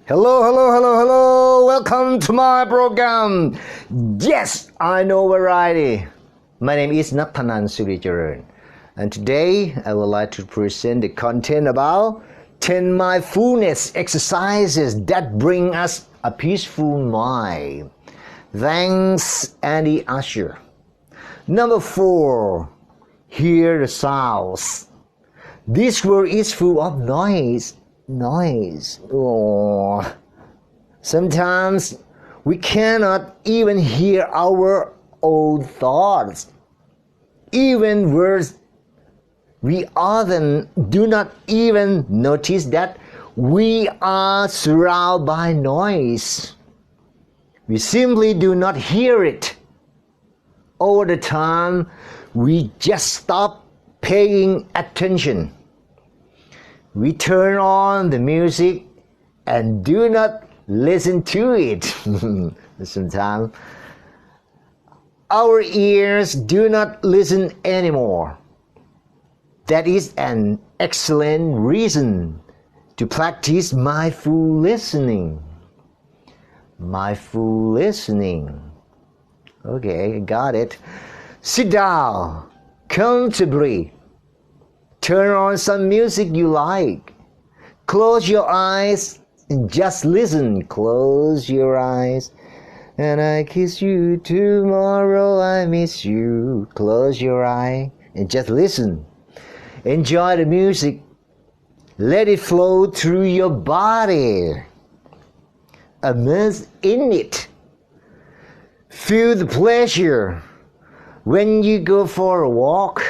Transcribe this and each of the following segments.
Hello, hello, hello, hello. Welcome to my program. Yes, I know variety. My name is Nattanun Siricharoen. And today I would like to present the content about 10 mindfulness exercises that bring us a peaceful mind. Thanks, Andy Usher. Number 4, hear the sounds. This world is full of noise. Oh. Sometimes we cannot even hear our own thoughts. Even worse, we often do not even notice that we are surrounded by noise. We simply do not hear it. Over the time, we just stop paying attention. We turn on the music and do not listen to it. Sometimes our ears do not listen anymore. That is an excellent reason to practice mindful listening. Mindful listening. Okay, got it. Sit down comfortably. Turn on some music you like. Close your eyes and just listen. Close your eyes. And I kiss you tomorrow, I miss you. Close your eye and just listen. Enjoy the music. Let it flow through your body. Immerse in it. Feel the pleasure. When you go for a walk,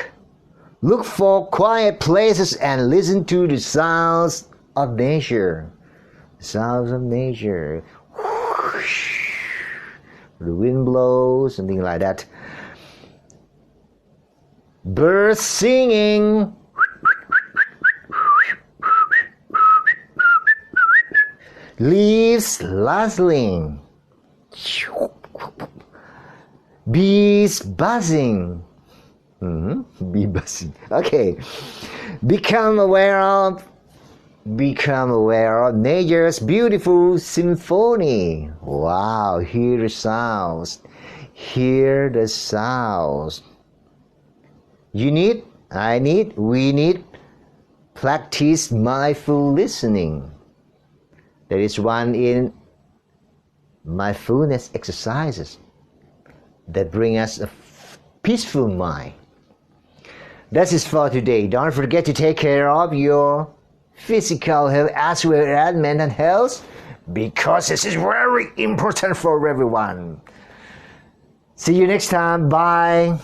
look for quiet places and listen to the sounds of nature. The sounds of nature. Whoosh. The wind blows, something like that. Birds singing. Leaves rustling. Bees buzzing. Bee buzzing. Okay. Become aware of nature's beautiful symphony. Wow, hear the sounds. Hear the sounds. We need practice mindful listening. There is one in mindfulness exercises that bring us a peaceful mind. That is for today. Don't forget to take care of your physical health as well as mental health, because this is very important for everyone. See you next time. Bye.